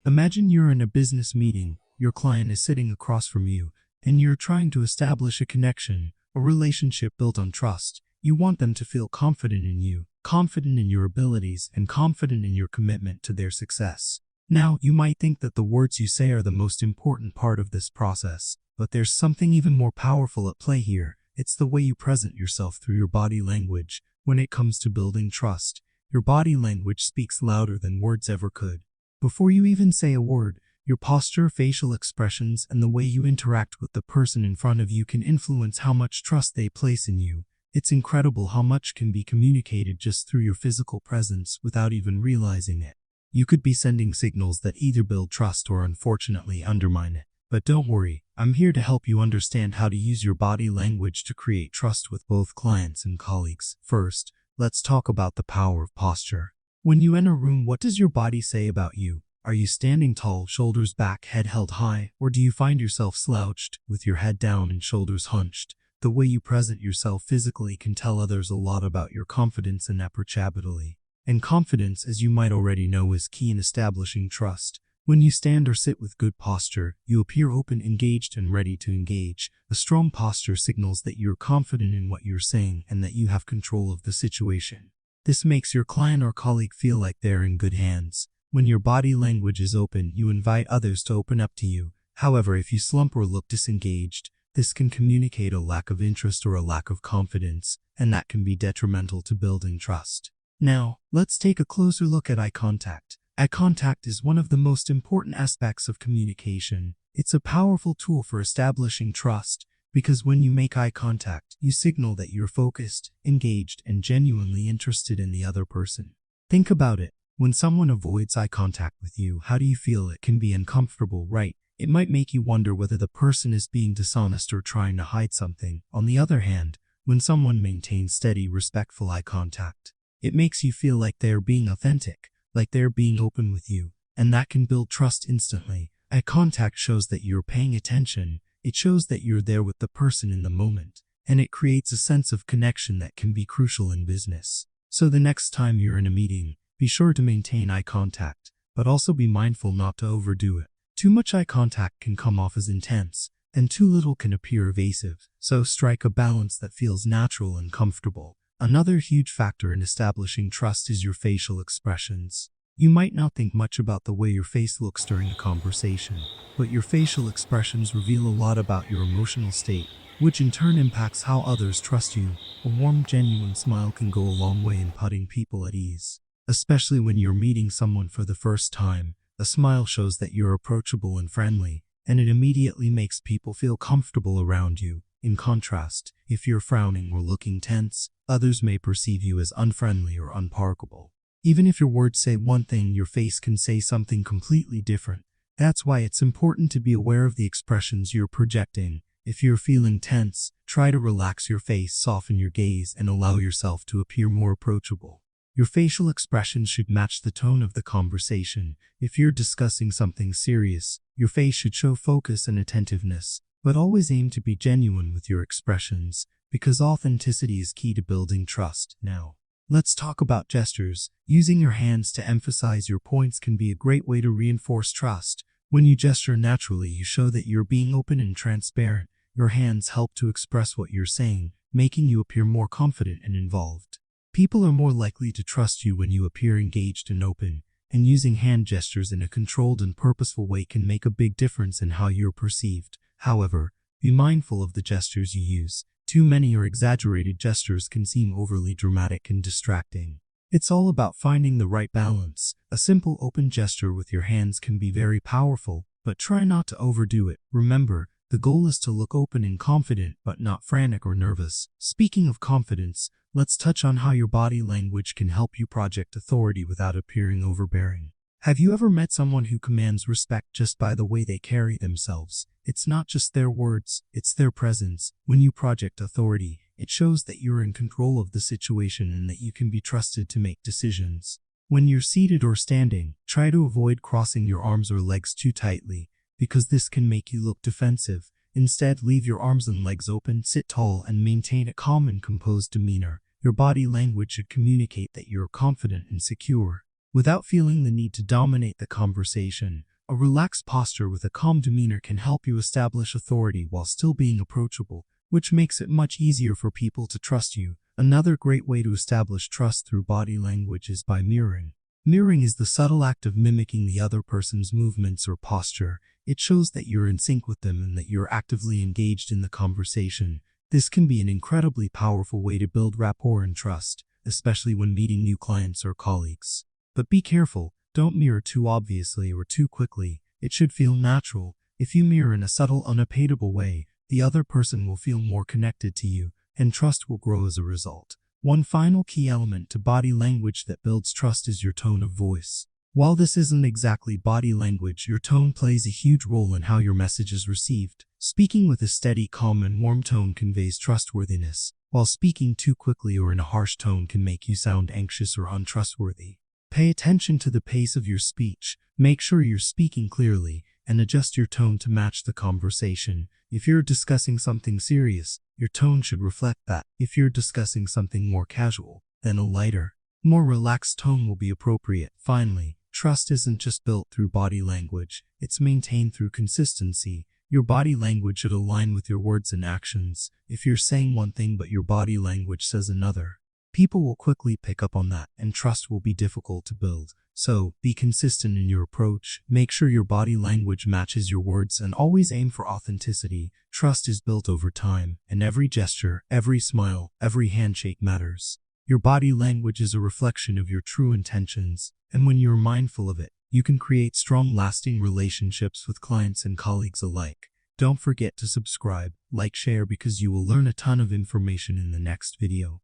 Imagine you're in a business meeting, your client is sitting across from you, and you're trying to establish a connection, a relationship built on trust. You want them to feel confident in you, confident in your abilities, and confident in your commitment to their success. Now, you might think that the words you say are the most important part of this process, but there's something even more powerful at play here. It's the way you present yourself through your body language. When it comes to building trust, your body language speaks louder than words ever could. Before you even say a word, your posture, facial expressions, and the way you interact with the person in front of you can influence how much trust they place in you. It's incredible how much can be communicated just through your physical presence without even realizing it. You could be sending signals that either build trust or unfortunately undermine it. But don't worry, I'm here to help you understand how to use your body language to create trust with both clients and colleagues. First, let's talk about the power of posture. When you enter a room, what does your body say about you? Are you standing tall, shoulders back, head held high, or do you find yourself slouched, with your head down and shoulders hunched? The way you present yourself physically can tell others a lot about your confidence and approachability. And confidence, as you might already know, is key in establishing trust. When you stand or sit with good posture, you appear open, engaged, and ready to engage. A strong posture signals that you're confident in what you're saying and that you have control of the situation. This makes your client or colleague feel like they're in good hands. When your body language is open, you invite others to open up to you. However, if you slump or look disengaged, this can communicate a lack of interest or a lack of confidence, and that can be detrimental to building trust. Now, let's take a closer look at eye contact. Eye contact is one of the most important aspects of communication. It's a powerful tool for establishing trust, because when you make eye contact, you signal that you're focused, engaged, and genuinely interested in the other person. Think about it. When someone avoids eye contact with you, how do you feel? It can be uncomfortable, right? It might make you wonder whether the person is being dishonest or trying to hide something. On the other hand, when someone maintains steady, respectful eye contact, it makes you feel like they're being authentic, like they're being open with you, and that can build trust instantly. Eye contact shows that you're paying attention. It shows that you're there with the person in the moment, and it creates a sense of connection that can be crucial in business. So the next time you're in a meeting, be sure to maintain eye contact, but also be mindful not to overdo it. Too much eye contact can come off as intense, and too little can appear evasive, so strike a balance that feels natural and comfortable. Another huge factor in establishing trust is your facial expressions. You might not think much about the way your face looks during a conversation, but your facial expressions reveal a lot about your emotional state, which in turn impacts how others trust you. A warm, genuine smile can go a long way in putting people at ease. Especially when you're meeting someone for the first time, a smile shows that you're approachable and friendly, and it immediately makes people feel comfortable around you. In contrast, if you're frowning or looking tense, others may perceive you as unfriendly or unparkable. Even if your words say one thing, your face can say something completely different. That's why it's important to be aware of the expressions you're projecting. If you're feeling tense, try to relax your face, soften your gaze, and allow yourself to appear more approachable. Your facial expressions should match the tone of the conversation. If you're discussing something serious, your face should show focus and attentiveness, but always aim to be genuine with your expressions, because authenticity is key to building trust. Now, let's talk about gestures. Using your hands to emphasize your points can be a great way to reinforce trust. When you gesture naturally, you show that you're being open and transparent. Your hands help to express what you're saying, making you appear more confident and involved. People are more likely to trust you when you appear engaged and open, and using hand gestures in a controlled and purposeful way can make a big difference in how you're perceived. However, be mindful of the gestures you use. Too many or exaggerated gestures can seem overly dramatic and distracting. It's all about finding the right balance. A simple open gesture with your hands can be very powerful, but try not to overdo it. Remember, the goal is to look open and confident, but not frantic or nervous. Speaking of confidence, let's touch on how your body language can help you project authority without appearing overbearing. Have you ever met someone who commands respect just by the way they carry themselves? It's not just their words, it's their presence. When you project authority, it shows that you're in control of the situation and that you can be trusted to make decisions. When you're seated or standing, try to avoid crossing your arms or legs too tightly, because this can make you look defensive. Instead, leave your arms and legs open, sit tall, and maintain a calm and composed demeanor. Your body language should communicate that you're confident and secure. without feeling the need to dominate the conversation. A relaxed posture with a calm demeanor can help you establish authority while still being approachable, which makes it much easier for people to trust you. Another great way to establish trust through body language is by mirroring. Mirroring is the subtle act of mimicking the other person's movements or posture. It shows that you're in sync with them and that you're actively engaged in the conversation. This can be an incredibly powerful way to build rapport and trust, especially when meeting new clients or colleagues. But be careful, don't mirror too obviously or too quickly. It should feel natural. If you mirror in a subtle, unappeasable way, the other person will feel more connected to you, and trust will grow as a result. One final key element to body language that builds trust is your tone of voice. While this isn't exactly body language, your tone plays a huge role in how your message is received. Speaking with a steady, calm, and warm tone conveys trustworthiness, while speaking too quickly or in a harsh tone can make you sound anxious or untrustworthy. Pay attention to the pace of your speech. Make sure you're speaking clearly, and adjust your tone to match the conversation. If you're discussing something serious, your tone should reflect that. If you're discussing something more casual, then a lighter, more relaxed tone will be appropriate. Finally, trust isn't just built through body language, it's maintained through consistency. Your body language should align with your words and actions. If you're saying one thing but your body language says another, people will quickly pick up on that, and trust will be difficult to build. So, be consistent in your approach, make sure your body language matches your words, and always aim for authenticity. Trust is built over time, and every gesture, every smile, every handshake matters. Your body language is a reflection of your true intentions, and when you're mindful of it, you can create strong, lasting relationships with clients and colleagues alike. Don't forget to subscribe, like, share, because you will learn a ton of information in the next video.